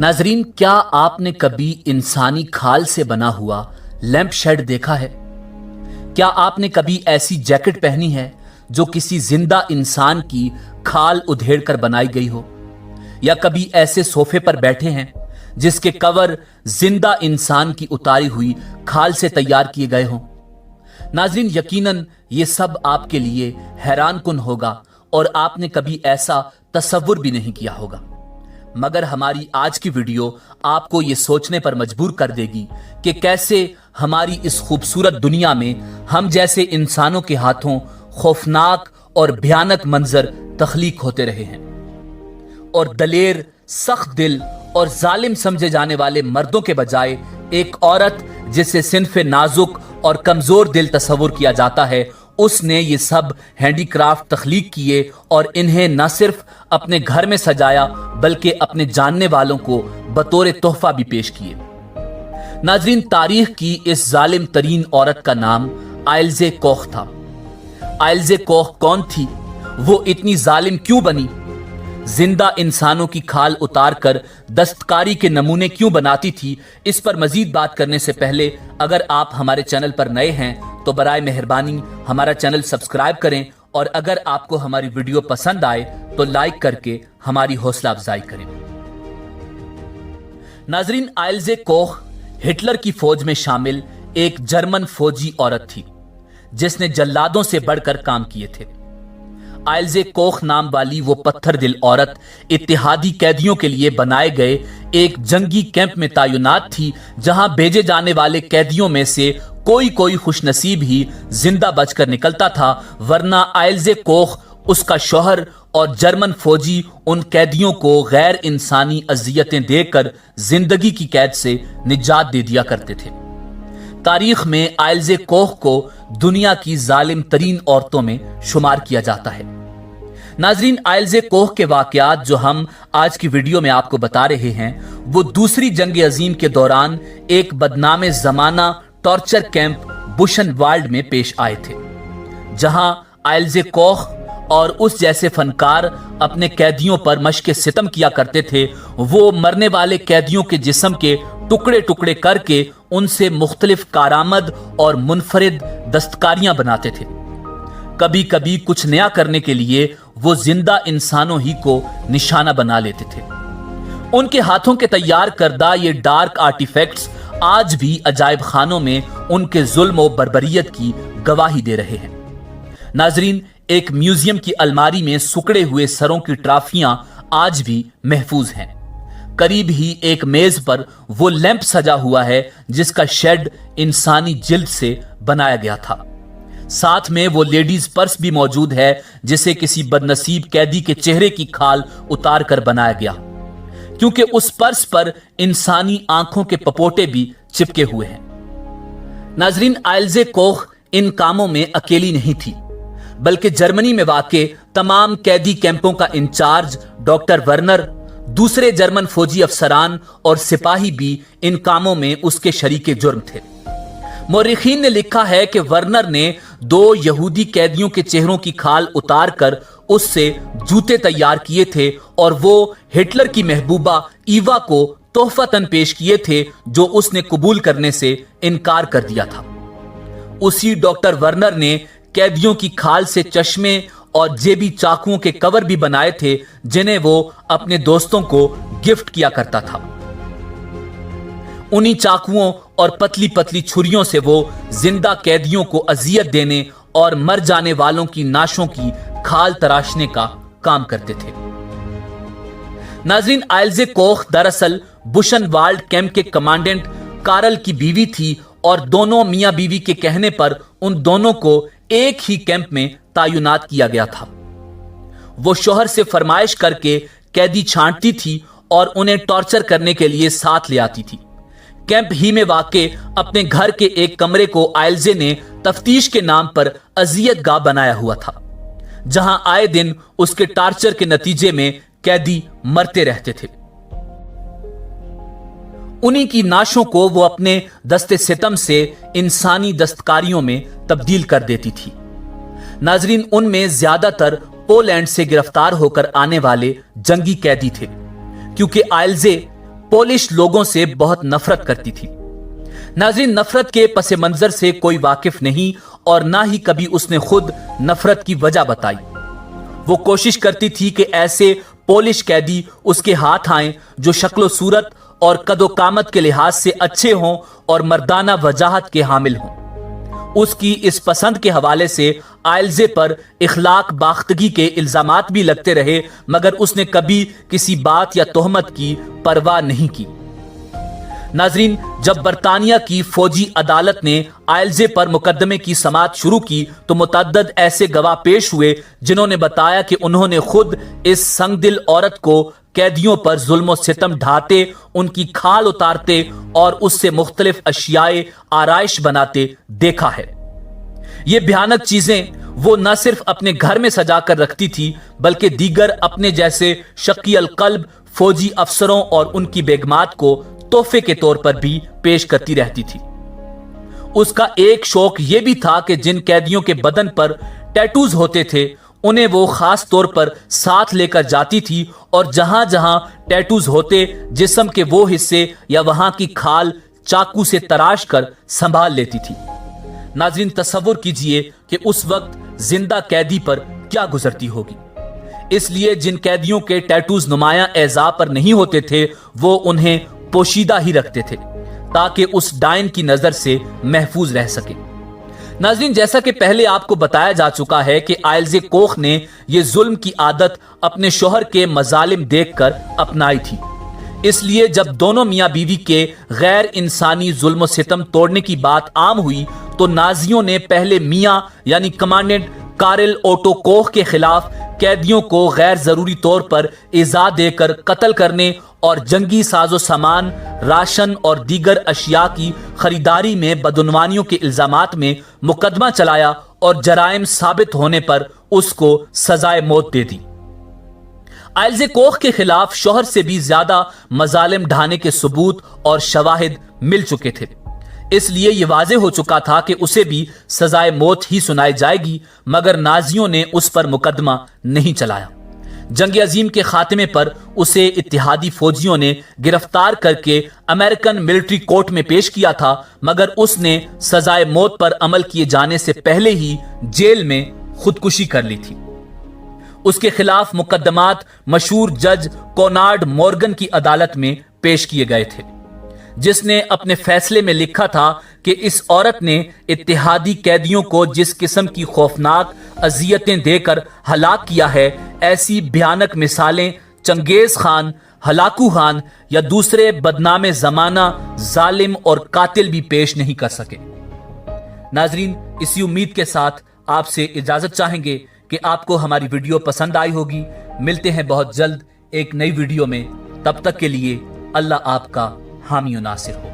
नाजरीन, क्या आपने कभी इंसानी खाल से बना हुआ लैंप शेड देखा है? क्या आपने कभी ऐसी जैकेट पहनी है जो किसी जिंदा इंसान की खाल उधेड़ कर बनाई गई हो? या कभी ऐसे सोफे पर बैठे हैं जिसके कवर जिंदा इंसान की उतारी हुई खाल से तैयार किए गए हों? नाजरीन, यकीनन ये सब आपके लिए हैरानकुन होगा और आपने कभी ऐसा तसव्वुर भी नहीं किया होगा। मगर हमारी आज की वीडियो आपको ये सोचने पर मजबूर कर देगी कि कैसे हमारी इस खूबसूरत दुनिया में हम जैसे इंसानों के हाथों खौफनाक और भयानक मंजर तख्लीक होते रहे हैं और दलेर, सख्त दिल और जालिम समझे जाने वाले मर्दों के बजाय एक औरत जिसे सिन्फ नाजुक और कमजोर दिल तस्वुर किया जाता है, उसने ये सब हैंडीक्राफ्ट तख्लीक किए और इन्हें न सिर्फ अपने घर में सजाया बल्कि अपने जानने वालों को बतौर तोहफा भी पेश किए। नाजरीन, तारीख की इस जालिम तरीन औरत का नाम आइल्ज़े कोख था। आइल्ज़े कोख कौन थी? वो इतनी जालिम क्यों बनी? जिंदा इंसानों की खाल उतार कर दस्तकारी के नमूने क्यों बनाती थी? इस पर मजीद बात करने से पहले अगर आप हमारे चैनल पर नए हैं तो बराए मेहरबानी हमारा चैनल सब्सक्राइब करें और अगर आपको हमारी वीडियो पसंद आए तो लाइक करके हमारी हौसला अफजाई करें। नाजरीन, आइल्ज़े कोख हिटलर की फौज में शामिल एक जर्मन फौजी औरत थी जिसने जल्लादों से बढ़कर काम किए थे। आइल्ज़े कोख नाम वाली वो पत्थर दिल औरत इत्तेहादी कैदियों के लिए बनाए गए एक जंगी कैंप में तैनात थी, जहां भेजे जाने वाले कैदियों में से कोई खुशनसीब ही जिंदा बचकर निकलता था, वरना आइल्ज़े कोख, उसका शौहर और जर्मन फौजी उन कैदियों को गैर इंसानी अजियतें देकर जिंदगी की कैद से निजात दे दिया करते थे। तारीख में आइल्ज़े कोख को दुनिया की जालिम तरीन औरतों में शुमार किया जाता है। नाजरीन, आइल्ज़े कोख के वाकयात जो हम आज की वीडियो में आपको बता रहे हैं वो दूसरी जंग अजीम के दौरान एक बदनामे जमाना टॉर्चर कैंप बुशेनवाल्ड में पेश आए थे, जहां आइल्ज़े कोख और उस जैसे फनकार अपने कैदियों पर मश्क सितम किया करते थे। वो मरने वाले कैदियों के जिस्म के टुकड़े टुकड़े करके उनसे मुख्तलिफ कारामद और मुनफरिद दस्तकारियां बनाते थे। कभी कभी कुछ नया करने के लिए वो जिंदा इंसानों ही को निशाना बना लेते थे। उनके हाथों के तैयार करदा ये डार्क आर्टिफैक्ट्स आज भी अजायब खानों में उनके जुल्म और बर्बरियत की गवाही दे रहे हैं। नाजरीन, एक म्यूजियम की अलमारी में सुकड़े हुए सरों की ट्रॉफियां आज भी महफूज हैं। करीब ही एक मेज पर वो लैंप सजा हुआ है जिसका शेड इंसानी जिल्द से बनाया गया था। साथ में वो लेडीज पर्स भी मौजूद है जिसे किसी बदनसीब कैदी के चेहरे की खाल उतार कर बनाया गया, क्योंकि उस पर्स पर इंसानी आंखों के पपोटे भी चिपके हुए हैं। नाजरीन, आइल्ज़े कोख इन कामों में अकेली नहीं थी, बल्कि जर्मनी में वाक़े तमाम कैदी कैंपों का इंचार्ज डॉक्टर वर्नर, दूसरे जर्मन फौजी अफसरान और सिपाही भी इन कामों में उसके शरीके जुर्म थे। मौरिखीन ने लिखा है कि वर्नर ने 2 यहूदी कैदियों के चेहरों की खाल उतार कर उससे जूते तैयार किए थे और वो हिटलर की महबूबा ईवा को तोहफतन पेश किए थे, जो उसने कबूल करने से इनकार कर दिया था। उसी डॉक्टर वर्नर ने कैदियों की खाल से चश्मे और जेबी चाकुओं के कवर भी बनाए थे, जिन्हें वो अपने दोस्तों को गिफ्ट किया करता था। उन्हीं चाकुओं और पतली पतली छुरियों से वो जिंदा कैदियों को अजियत देने और मर जाने वालों की नाशों की खाल तराशने का काम करते थे। नाजरीन, आइल्ज़े कोख दरअसल बुशेनवाल्ड कैंप के कमांडेंट कार्ल की बीवी थी और दोनों मियां बीवी के कहने पर उन दोनों को एक ही कैंप में तैनात किया गया था। वो शौहर से फरमाइश करके कैदी छांटती थी और उन्हें टॉर्चर करने के लिए साथ ले आती थी। कैंप ही में वाक़े अपने घर के एक कमरे को आइल्ज़े ने तफ्तीश के नाम पर अजियत गाह बनाया हुआ था, जहां आए दिन उसके टॉर्चर के नतीजे में कैदी मरते रहते थे। उन्हीं की नाशों को वो अपने दस्ते सितम से इंसानी दस्तकारियों में तब्दील कर देती थी। नाजरीन, उनमें ज्यादातर पोलैंड से गिरफ्तार होकर आने वाले जंगी कैदी थे, क्योंकि आइल्ज़े पोलिश लोगों से बहुत नफरत करती थी। नाज़रीन, नफरत के पस मंजर से कोई वाकिफ नहीं और ना ही कभी उसने खुद नफरत की वजह बताई। वो कोशिश करती थी कि ऐसे पोलिश कैदी उसके हाथ आएं जो शक्लो सूरत और कदो कामत के लिहाज से अच्छे हों और मर्दाना वजाहत के हामिल हों। उसकी इस पसंद के हवाले से आइल्जे पर इखलाक बाख्तगी के इल्जामात भी लगते रहे, मगर उसने कभी किसी बात या तोहमत की परवाह नहीं की। नाजरीन, जब बरतानिया की फौजी अदालत ने आइल्जे पर मुकदमे की समाअत शुरू की तो मुतअद्दिद ऐसे गवाह पेश हुए जिन्होंने बताया कि उन्होंने खुद इस संगदिल औरत को कैदियों पर जुल्म सितम ढाते, उनकी खाल उतारते और उससे मुख्तलिफ अशियाए आराइश बनाते देखा है। ये भयानक चीजें वो न सिर्फ अपने घर में सजा कर रखती थी बल्कि दीगर अपने जैसे शकी अल कल्ब फौजी अफसरों और उनकी बेगमात को तोहफे के तौर पर भी पेश करती रहती थी। उसका एक शौक यह भी था कि जिन कैदियों के बदन पर टैटूज होते थे उन्हें वो खास तौर पर साथ लेकर जाती थी और जहां जहां टैटूज होते जिस्म के वो हिस्से या वहां की खाल चाकू से तराश कर संभाल लेती थी। नाज़रीन, तसव्वुर कीजिए कि उस वक्त जिंदा कैदी पर क्या गुजरती होगी। इसलिए जिन कैदियों के टैटूज नुमायां एज़ा पर नहीं होते थे वो उन्हें पोशीदा ही रखते थे ताकि उस डायन की नजर से महफूज रह सके। नाज़रीन, जैसा कि पहले आपको बताया जा चुका है कि आइल्जे कोख ने यह जुल्म की आदत अपने शोहर के मजालिम देखकर अपनाई थी। इसलिए जब दोनों मियां बीवी के गैर इंसानी जुल्म सितम तोड़ने की बात आम हुई तो नाजियों ने पहले मियां यानी कमांडेंट कारिल ओटो कोख के खिलाफ कैदियों को गैर जरूरी तौर पर इज़ा देकर कत्ल करने और जंगी साजो सामान, राशन और दीगर अशिया की खरीदारी में बदउनवानियों के इल्जामात में मुकदमा चलाया और जराइम साबित होने पर उसको सजाए मौत दे दी। आइल्जे कोख के खिलाफ शोहर से भी ज्यादा मजालिम ढाने के सबूत और शवाहिद मिल चुके थे, इसलिए यह वाजे हो चुका था कि उसे भी सजाए मौत ही सुनाई जाएगी, मगर नाजियों ने उस पर मुकदमा नहीं चलाया। जंग अजीम के खात्मे पर उसे इत्तेहादी फौजियों ने गिरफ्तार करके अमेरिकन मिलिट्री कोर्ट में पेश किया था, मगर उसने सजाए मौत पर अमल किए जाने से पहले ही जेल में खुदकुशी कर ली थी। उसके खिलाफ मुकदमात मशहूर जज कोनार्ड मॉर्गन की अदालत में पेश किए गए थे, जिसने अपने फैसले में लिखा था कि इस औरत ने इत्तेहादी कैदियों को जिस किस्म की खौफनाक अजियतें देकर हलाक किया है, ऐसी भयानक मिसालें चंगेज खान, हलाकू खान या दूसरे बदनामे जमाना जालिम और कातिल भी पेश नहीं कर सके। नाजरीन, इसी उम्मीद के साथ आपसे इजाजत चाहेंगे कि आपको हमारी वीडियो पसंद आई होगी। मिलते हैं बहुत जल्द एक नई वीडियो में, तब तक के लिए अल्लाह आपका हामी और नासिर हो।